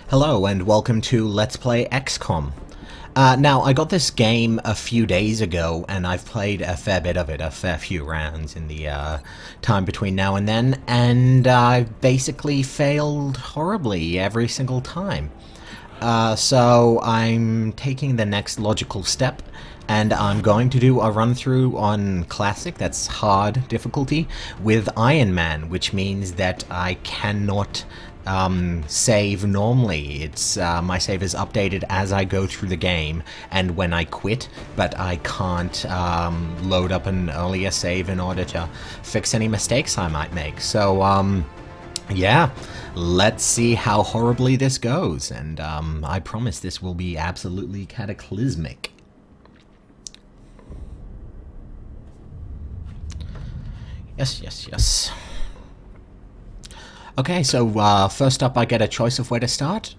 Hello and welcome to Let's Play XCOM. Now, I got this game a few days ago, and I've played a fair bit of it, a fair few rounds in the time between now and then, and I've basically failed horribly every single time. So I'm taking the next logical step, and I'm going to do a run-through on Classic, that's hard difficulty, with Iron Man, which means that I cannot save normally. It's my save is updated as I go through the game and when I quit, but I can't load up an earlier save in order to fix any mistakes I might make. So yeah, let's see how horribly this goes, and I promise this will be absolutely cataclysmic. Yes. Okay, so first up I get a choice of where to start.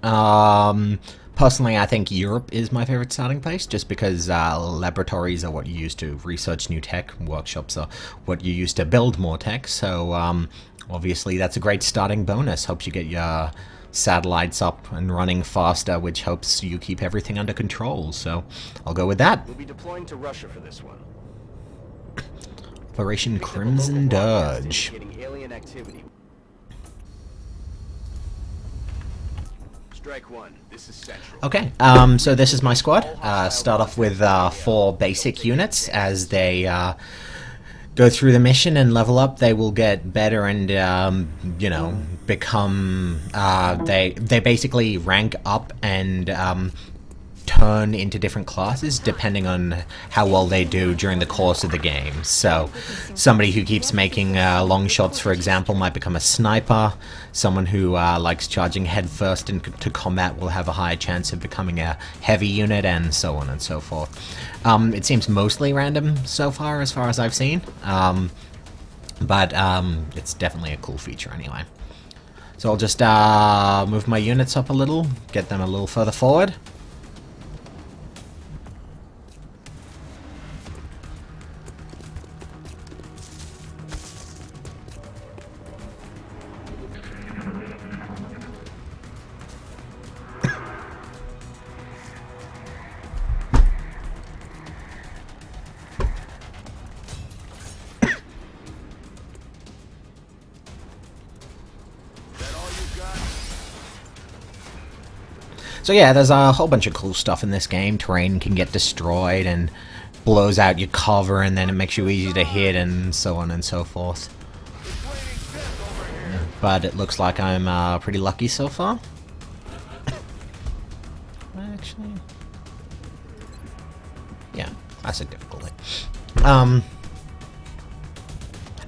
Personally, I think Europe is my favorite starting place, just because laboratories are what you use to research new tech, workshops are what you use to build more tech, so obviously that's a great starting bonus. Helps you get your satellites up and running faster, which helps you keep everything under control, so I'll go with that. We'll be deploying to Russia for this one. Operation Crimson Dirge. Alien activity. Strike one. This is central. Okay, so this is my squad. Start off with 4 basic units. As they go through the mission and level up, they will get better and, you know, become, they basically rank up and turn into different classes depending on how well they do during the course of the game. So somebody who keeps making long shots, for example, might become a sniper. Someone who likes charging headfirst into combat will have a higher chance of becoming a heavy unit, and so on and so forth. It seems mostly random so far as I've seen, but it's definitely a cool feature anyway. So I'll just move my units up a little, get them a little further forward. So yeah, there's a whole bunch of cool stuff in this game. Terrain can get destroyed and blows out your cover, and then it makes you easy to hit, and so on and so forth. But it looks like I'm pretty lucky so far. Actually, yeah, classic difficulty.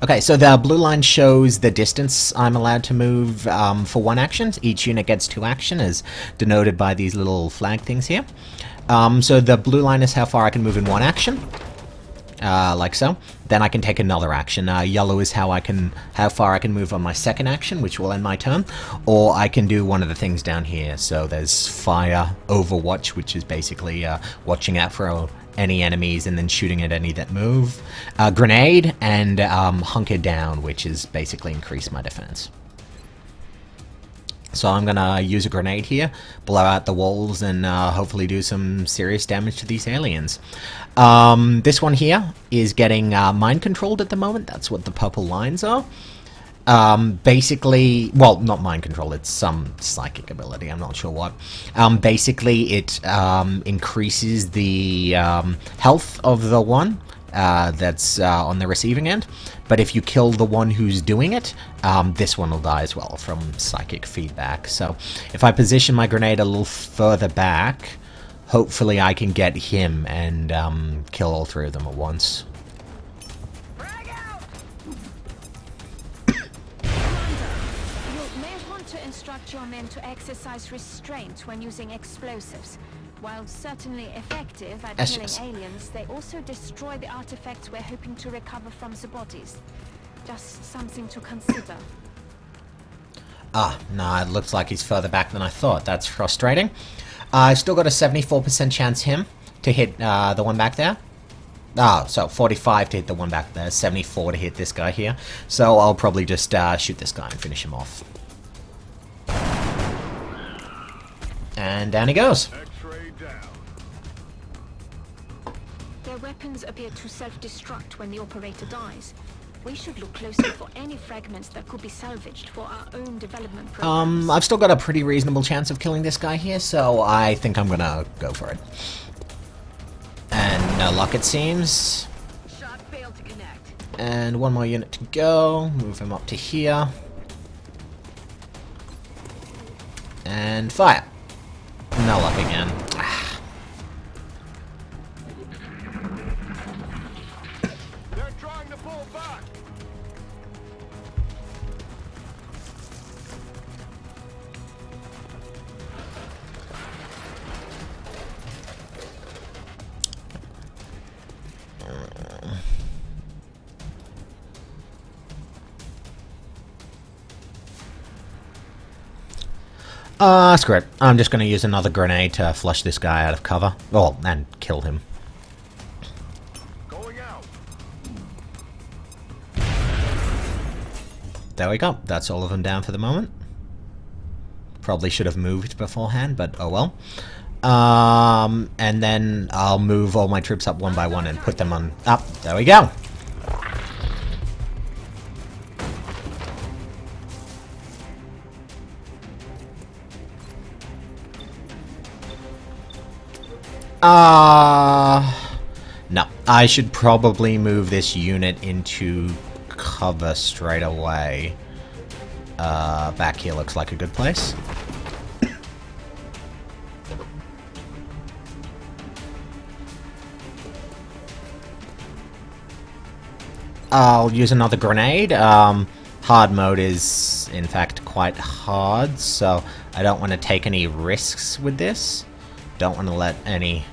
Okay, so the blue line shows the distance I'm allowed to move for one action. Each unit gets 2 action, as denoted by these little flag things here. So the blue line is how far I can move in one action, like so. Then I can take another action. Yellow is how far I can move on my second action, which will end my turn. Or I can do one of the things down here. So there's fire, overwatch, which is basically watching out for any enemies and then shooting at any that move. Grenade, and hunker down, which is basically increase my defense. So I'm gonna use a grenade here, blow out the walls, and hopefully do some serious damage to these aliens. This one here is getting mind controlled at the moment. That's what the purple lines are. Basically, well, not mind control, it's some psychic ability, I'm not sure what. Basically, it increases the health of the one that's on the receiving end, but if you kill the one who's doing it, this one will die as well from psychic feedback. So if I position my grenade a little further back, hopefully I can get him and kill all 3 of them at once. Your men to exercise restraint when using explosives. While certainly effective at killing aliens, they also destroy the artifacts we're hoping to recover from the bodies. Just something to consider. No, it looks like he's further back than I thought. That's frustrating. I still got a 74% chance to hit the one back there. So 45 to hit the one back there, 74 to hit this guy here. So I'll probably just shoot this guy and finish him off. And down he goes. X-ray down. Their weapons appear to self-destruct when the operator dies. We should look closely for any fragments that could be salvaged for our own development programs. I've still got a pretty reasonable chance of killing this guy here, so I think I'm gonna go for it. And no luck, it seems. Shot failed to connect. And one more unit to go. Move him up to here. And fire. No luck again. They're trying to pull back. Screw it. I'm just going to use another grenade to flush this guy out of cover. Oh, and kill him. Going out. There we go. That's all of them down for the moment. Probably should have moved beforehand, but oh well. And then I'll move all my troops up one by one and put them on... Up. There we go. No. I should probably move this unit into cover straight away. Back here looks like a good place. I'll use another grenade. Hard mode is, in fact, quite hard, so I don't want to take any risks with this. Don't want to let any...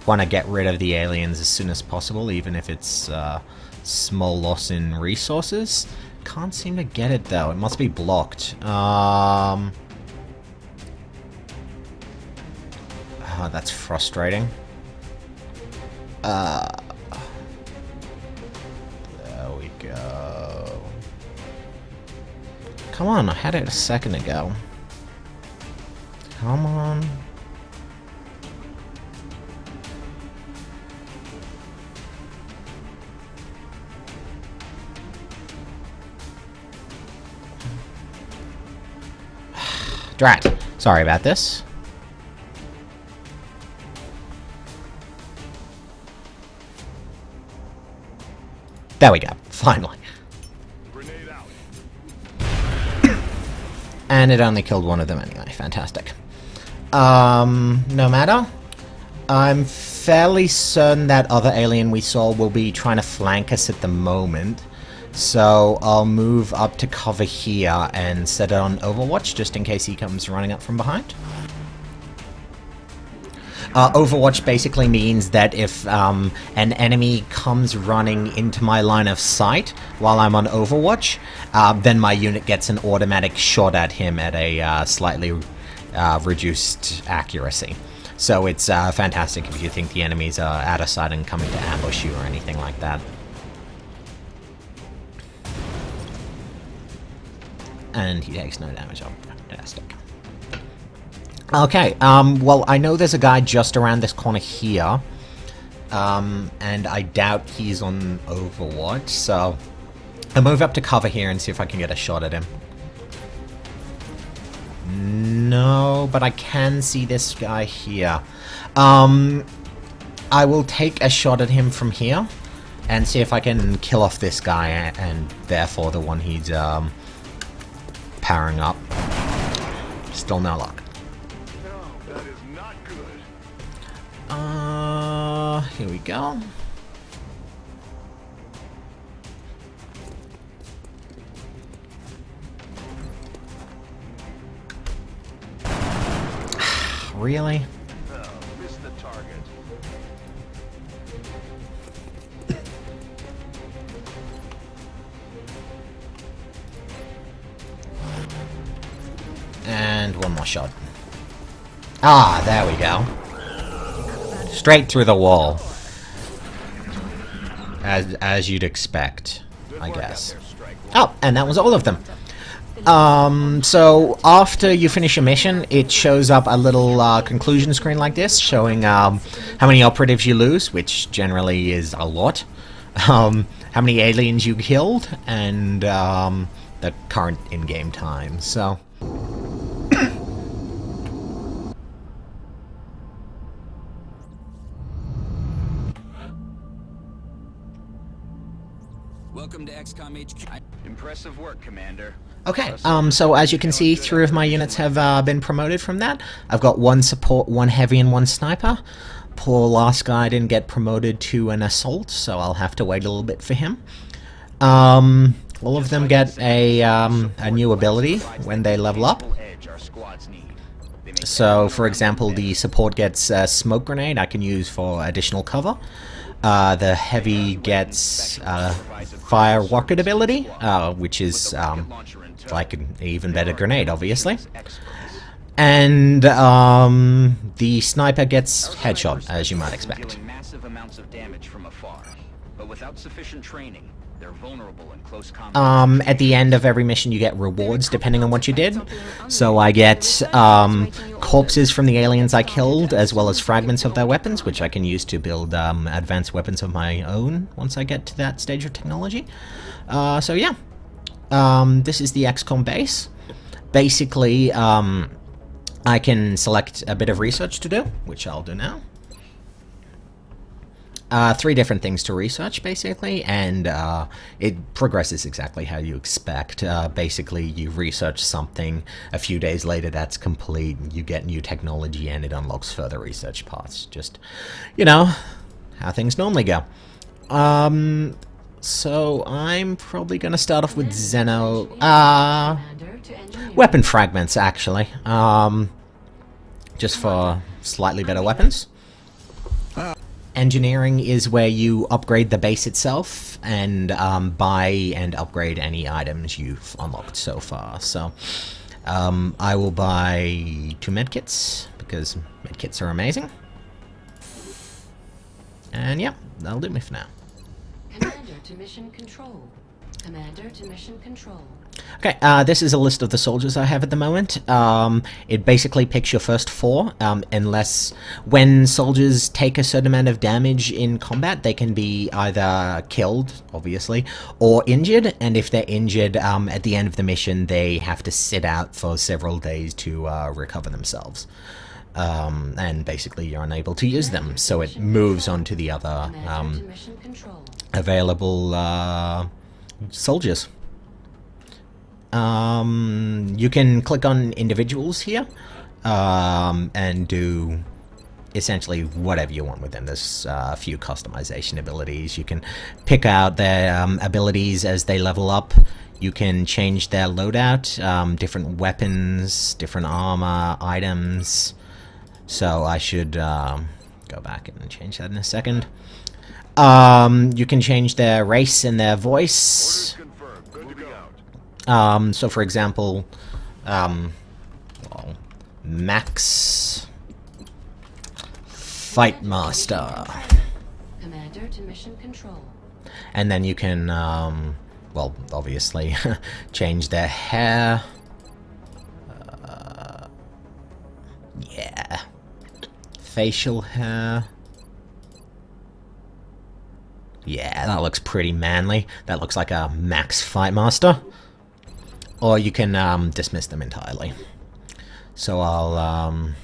Want to get rid of the aliens as soon as possible, even if it's small loss in resources. Can't seem to get it, though. It must be blocked. That's frustrating. There we go. Come on, I had it a second ago. Come on. Drat. Sorry about this. There we go. Finally. Grenade out. And it only killed one of them anyway. Fantastic. No matter. I'm fairly certain that other alien we saw will be trying to flank us at the moment. So I'll move up to cover here and set it on Overwatch just in case he comes running up from behind. Overwatch basically means that if an enemy comes running into my line of sight while I'm on Overwatch, then my unit gets an automatic shot at him at a slightly reduced accuracy. So it's fantastic if you think the enemies are out of sight and coming to ambush you or anything like that. And he takes no damage. Oh, fantastic. Okay, well, I know there's a guy just around this corner here. And I doubt he's on Overwatch, so I'll move up to cover here and see if I can get a shot at him. No, but I can see this guy here. I will take a shot at him from here and see if I can kill off this guy and therefore the one he's powering up. Still no luck. No, that is not good. Here we go. Really? Oh, missed the target. And one more shot. Ah, there we go. Straight through the wall. As you'd expect, I guess. Oh, and that was all of them. So after you finish a mission, it shows up a little conclusion screen like this, showing how many operatives you lose, which generally is a lot, how many aliens you killed, and the current in-game time. So Welcome to XCOM HQ. Impressive work, Commander. okay, so as you can see, 3 of my units have been promoted from that. I've got 1 support, 1 heavy, and 1 sniper. Poor last guy didn't get promoted to an assault, so I'll have to wait a little bit for him. All of them get a new ability when they level up. So, for example, the support gets a smoke grenade I can use for additional cover. The heavy gets fire rocket ability, which is like an even better grenade, obviously. And the sniper gets headshot, as you might expect. Massive amounts of damage from afar, but without sufficient training, they're vulnerable in close combat. At the end of every mission you get rewards depending on what you did. So I get corpses from the aliens I killed, as well as fragments of their weapons, which I can use to build advanced weapons of my own once I get to that stage of technology. So yeah, this is the XCOM base. Basically, I can select a bit of research to do, which I'll do now. 3 different things to research, basically, and it progresses exactly how you expect. Basically, you research something, a few days later that's complete, you get new technology, and it unlocks further research paths. Just, you know, how things normally go. So I'm probably going to start off with weapon fragments, actually. Just for slightly better weapons. Engineering is where you upgrade the base itself and buy and upgrade any items you've unlocked so far. So I will buy 2 medkits because medkits are amazing. And yeah, that'll do me for now. Commander to mission control. Commander to mission control. Okay, this is a list of the soldiers I have at the moment. It basically picks your first 4, unless when soldiers take a certain amount of damage in combat, they can be either killed, obviously, or injured, and if they're injured, at the end of the mission, they have to sit out for several days to recover themselves. And basically you're unable to use them, so it moves on to the other available soldiers. You can click on individuals here and do essentially whatever you want with them. There's a few customization abilities. You can pick out their abilities as they level up. You can change their loadout, different weapons, different armor, items. So I should go back and change that in a second. You can change their race and their voice. So for example, Max Fightmaster. Commander to mission control. And then you can, well, obviously, change their hair. Yeah. Facial hair. Yeah, that looks pretty manly. That looks like a Max Fightmaster. Or you can dismiss them entirely. So I'll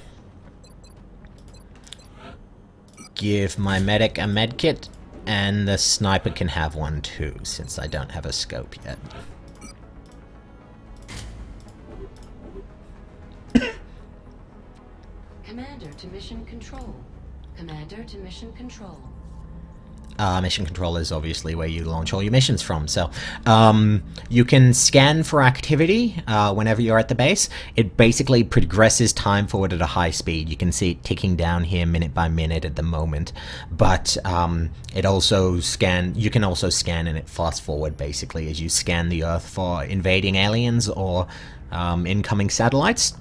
give my medic a medkit, and the sniper can have one too, since I don't have a scope yet. Commander to mission control. Commander to mission control. Mission control is obviously where you launch all your missions from, so you can scan for activity whenever you're at the base. It basically progresses time forward at a high speed. You can see it ticking down here minute by minute at the moment, but it also you can also scan and it fast forward basically as you scan the Earth for invading aliens or incoming satellites.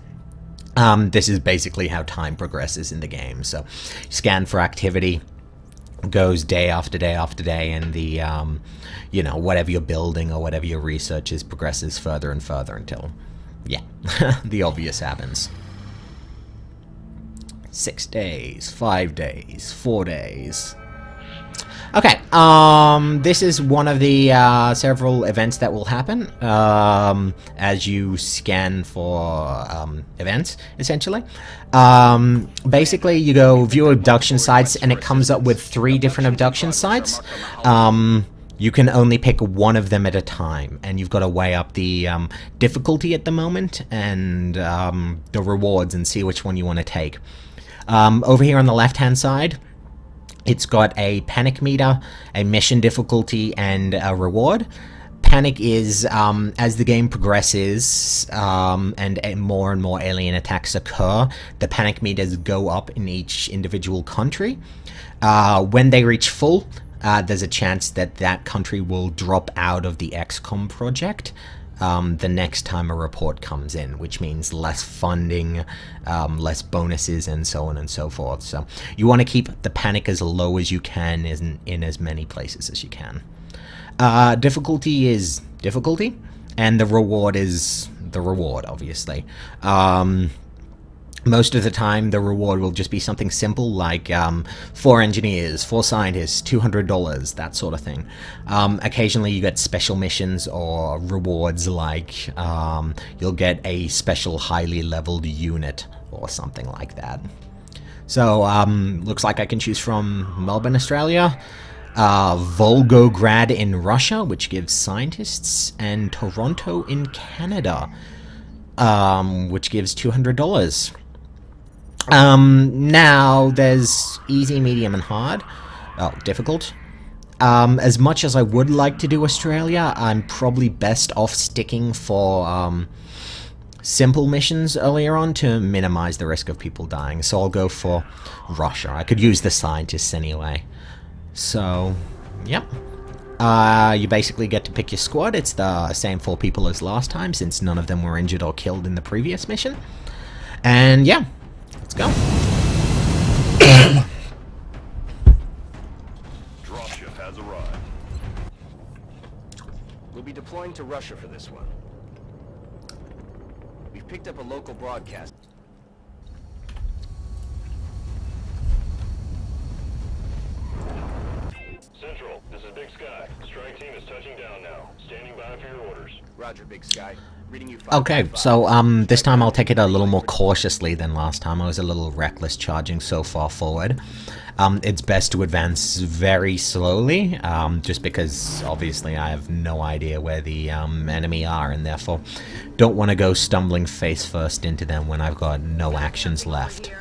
This is basically how time progresses in the game. So scan for activity. goes day after day after day, and the you know, whatever you're building or whatever your research is progresses further and further until, yeah, the obvious happens. 6 days, 5 days, 4 days. Okay, this is one of the several events that will happen as you scan for events, essentially. Basically, you go view abduction sites, and it comes up with 3 different abduction sites. You can only pick one of them at a time, and you've got to weigh up the difficulty at the moment and the rewards and see which one you want to take. Over here on the left-hand side, it's got a panic meter, a mission difficulty, and a reward. Panic is, as the game progresses and more alien attacks occur, the panic meters go up in each individual country. When they reach full, there's a chance that that country will drop out of the XCOM project the next time a report comes in, which means less funding, less bonuses, and so on and so forth. So you want to keep the panic as low as you can in as many places as you can. Difficulty is difficulty, and the reward is the reward, obviously. Most of the time, the reward will just be something simple like 4 engineers, 4 scientists, $200, that sort of thing. Occasionally, you get special missions or rewards like you'll get a special highly leveled unit or something like that. So, looks like I can choose from Melbourne, Australia, Volgograd in Russia, which gives scientists, and Toronto in Canada, which gives $200. Now there's easy, medium, and hard. Oh, difficult. As much as I would like to do Australia, I'm probably best off sticking for simple missions earlier on to minimize the risk of people dying. So I'll go for Russia. I could use the scientists anyway. So, yep. You basically get to pick your squad. It's the same 4 people as last time, since none of them were injured or killed in the previous mission. And yeah. Let's go. Dropship has arrived. We'll be deploying to Russia for this one. We've picked up a local broadcast. Central, this is Big Sky. Strike team is touching down now. Standing by for your orders. Roger, Big Sky. Reading you 5. Okay, so this time I'll take it a little more cautiously than last time. I was a little reckless charging so far forward. It's best to advance very slowly, just because obviously I have no idea where the enemy are, and therefore don't want to go stumbling face first into them when I've got no actions left.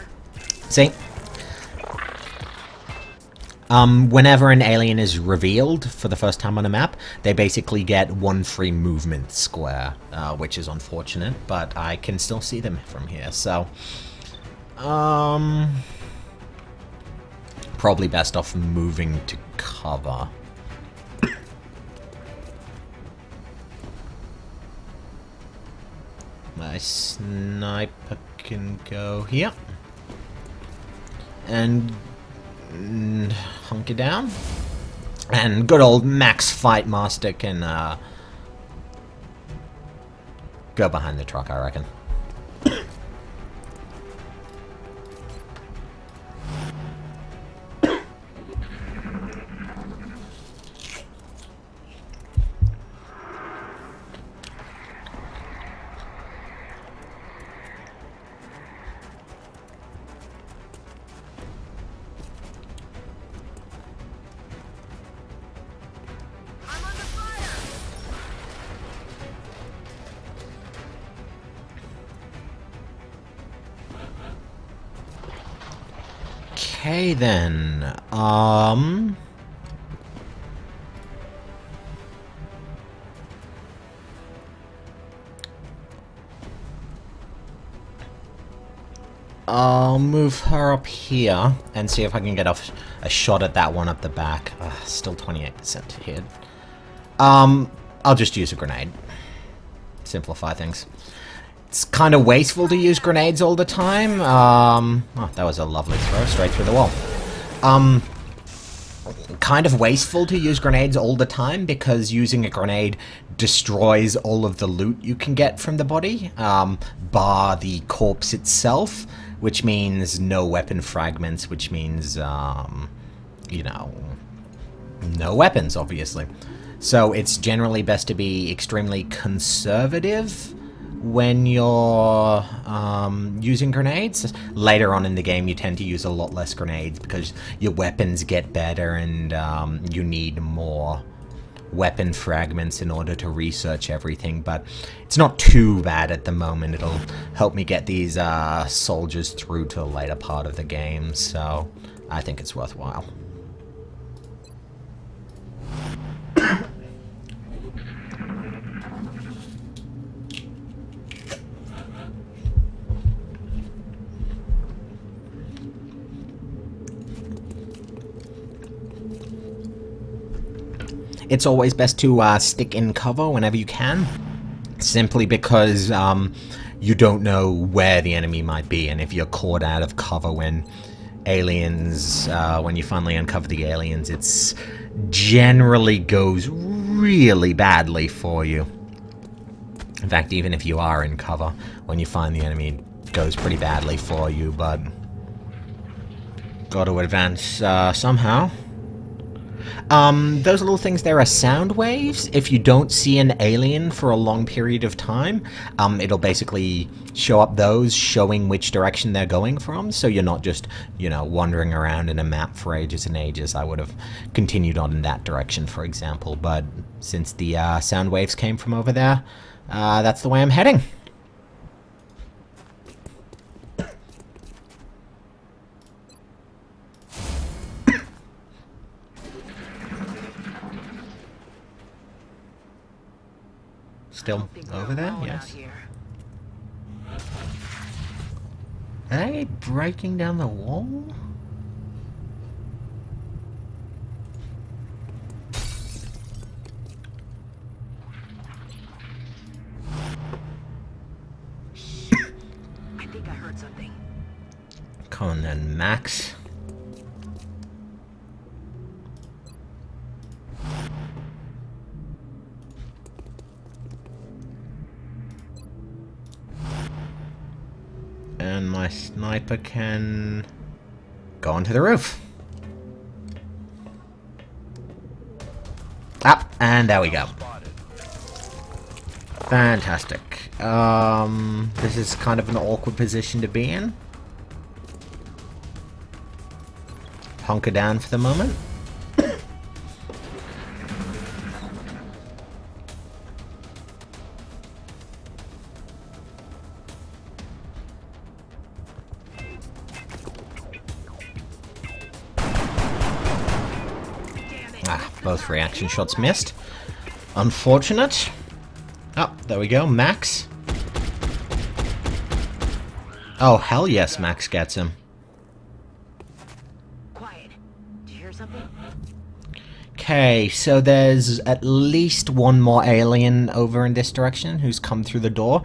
See? Whenever an alien is revealed for the first time on a map, they basically get 1 free movement square, which is unfortunate, but I can still see them from here, so... probably best off moving to cover. My sniper can go here. And... hunker down, and good old Max Fightmaster can go behind the truck, I reckon. Okay then, I'll move her up here and see if I can get a shot at that one up the back. Still 28% hit. I'll just use a grenade. Simplify things. It's kind of wasteful to use grenades all the time. Oh, that was a lovely throw straight through the wall. kind of wasteful to use grenades all the time, because using a grenade destroys all of the loot you can get from the body, bar the corpse itself, which means no weapon fragments, which means, you know, no weapons, obviously. So it's generally best to be extremely conservative when you're using grenades. Later on in the game, you tend to use a lot less grenades because your weapons get better and you need more weapon fragments in order to research everything, but it's not too bad at the moment. It'll help me get these soldiers through to a later part of the game, so I think it's worthwhile. It's always best to stick in cover whenever you can, simply because you don't know where the enemy might be, and if you're caught out of cover when aliens, when you finally uncover the aliens, it's generally goes really badly for you. In fact, even if you are in cover, when you find the enemy, it goes pretty badly for you, but got to advance somehow. Those little things there are sound waves. If you don't see an alien for a long period of time, it'll basically show up those showing which direction they're going from, so you're not just, you know, wandering around in a map for ages and ages. I would have continued on in that direction, for example, but since the sound waves came from over there, that's the way I'm heading. Still over there? Yes. Are they breaking down the wall? I think I heard something. Come on then, Max. And my sniper can go onto the roof. Ah, and there we go. Fantastic. This is kind of an awkward position to be in. Hunker down for the moment. Both reaction shots missed. Unfortunate. Oh, there we go. Max. Oh, hell yes, Max gets him. Quiet. Did you hear something? Okay, so there's at least one more alien over in this direction who's come through the door.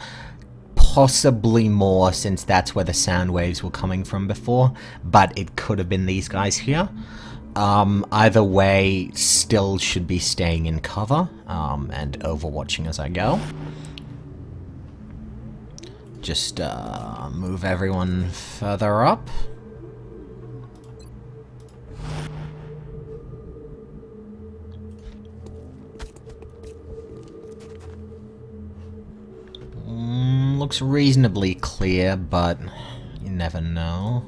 Possibly more, since that's where the sound waves were coming from before, but it could have been these guys here. Either way, still should be staying in cover, and overwatching as I go. Just, move everyone further up. Looks reasonably clear, but you never know.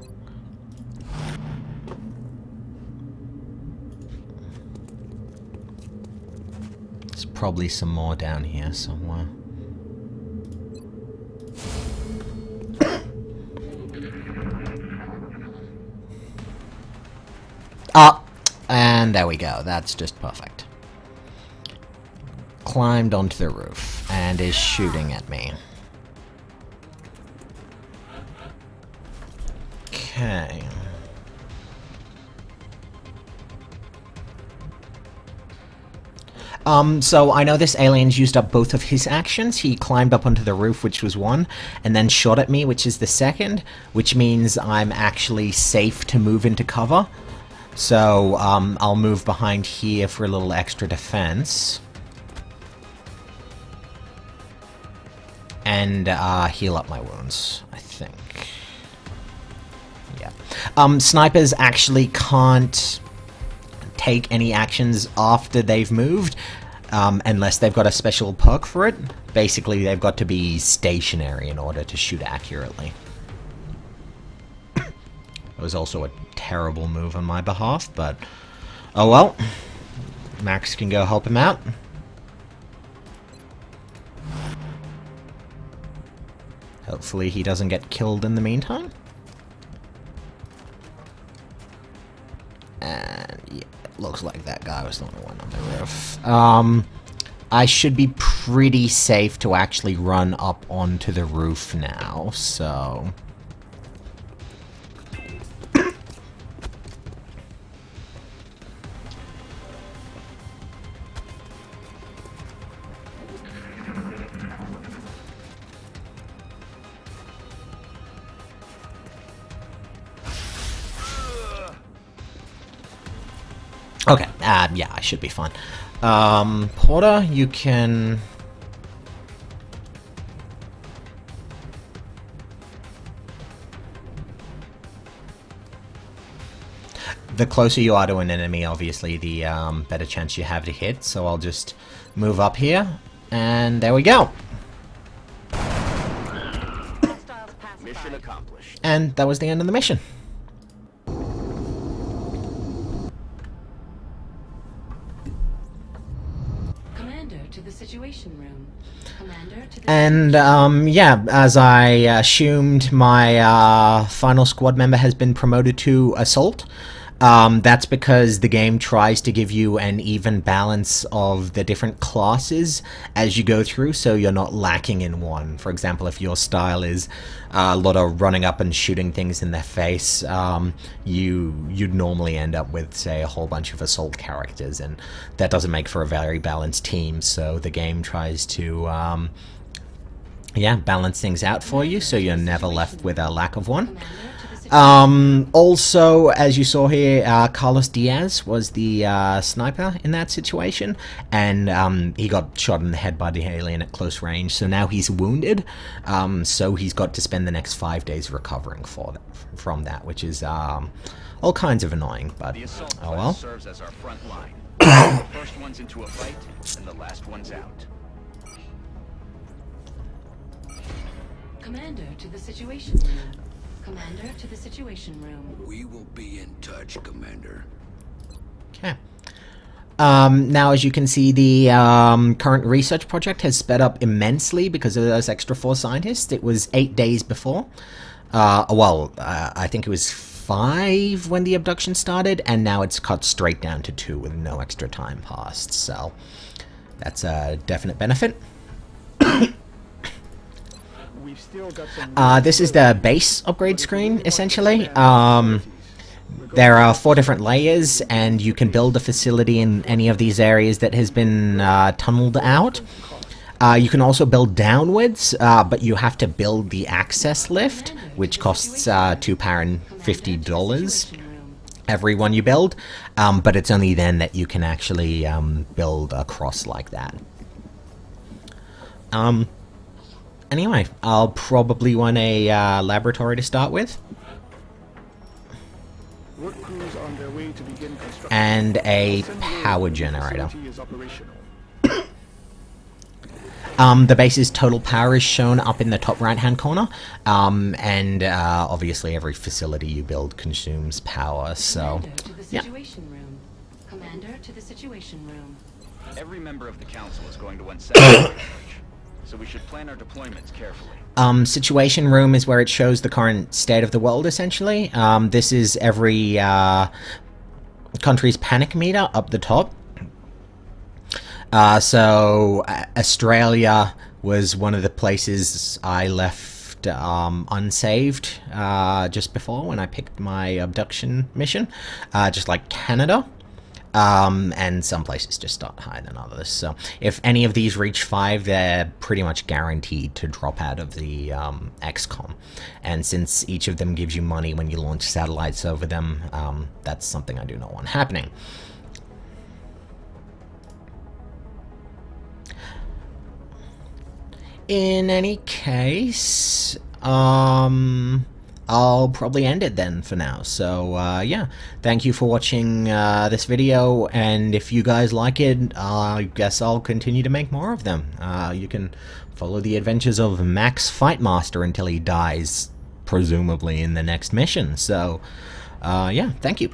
There's probably some more down here somewhere. Ah! And there we go. That's just perfect. Climbed onto the roof and is shooting at me. Okay. So I know this alien's used up both of his actions. He climbed up onto the roof, which was one, and then shot at me, which is the second, which means I'm actually safe to move into cover. So, I'll move behind here for a little extra defense. And, heal up my wounds, I think. Yeah. Snipers actually can't take any actions after they've moved, unless they've got a special perk for it. Basically, they've got to be stationary in order to shoot accurately. It was also a terrible move on my behalf, but oh well. Max can go help him out. Hopefully he doesn't get killed in the meantime. And yeah, it looks like that guy was the only one on the roof. I should be pretty safe to actually run up onto the roof now, so... Okay, yeah, I should be fine. Porter, you can... The closer you are to an enemy, obviously, the better chance you have to hit, so I'll just move up here, and there we go! Mission accomplished. And that was the end of the mission. Situation room. Commander to the And, yeah, as I assumed, my final squad member has been promoted to Assault. That's because the game tries to give you an even balance of the different classes as you go through, so you're not lacking in one. For example, if your style is a lot of running up and shooting things in their face, you'd normally end up with, say, a whole bunch of Assault characters, and that doesn't make for a very balanced team, so the game tries to, yeah, balance things out for you, so you're never left with a lack of one. Also, as you saw here, Carlos Diaz was the sniper in that situation, and he got shot in the head by the alien at close range, so now he's wounded, so he's got to spend the next 5 days recovering from that, which is all kinds of annoying, but oh well. Serves as our front line. The first one's into a fight, and the last one's out. Commander to the situation room. Commander to the situation room. We will be in touch, Commander. Okay. Now, as you can see, the current research project has sped up immensely because of those extra 4 scientists. It was 8 days before. I think it was 5 when the abduction started, and now it's cut straight down to 2 with no extra time passed. So that's a definite benefit. This is the base upgrade screen, essentially. There are 4 different layers, and you can build a facility in any of these areas that has been tunneled out. You can also build downwards, but you have to build the access lift, which costs $250 every one you build, but it's only then that you can actually build across like that. Anyway, I'll probably want a laboratory to start with. And a power generator. The base's total power is shown up in the top right-hand corner, and obviously every facility you build consumes power, so yeah. Commander to the situation room. Every member of the council is going to want separate so we should plan our deployments carefully. Situation room is where it shows the current state of the world, essentially. This is every country's panic meter up the top. So Australia was one of the places I left unsaved just before when I picked my abduction mission, just like Canada. And some places just start higher than others. So if any of these reach 5, they're pretty much guaranteed to drop out of the XCOM. And since each of them gives you money when you launch satellites over them, that's something I do not want happening. In any case, I'll probably end it then for now. So, yeah, thank you for watching this video, and if you guys like it, I guess I'll continue to make more of them. You can follow the adventures of Max Fightmaster until he dies, presumably in the next mission. So, yeah, thank you.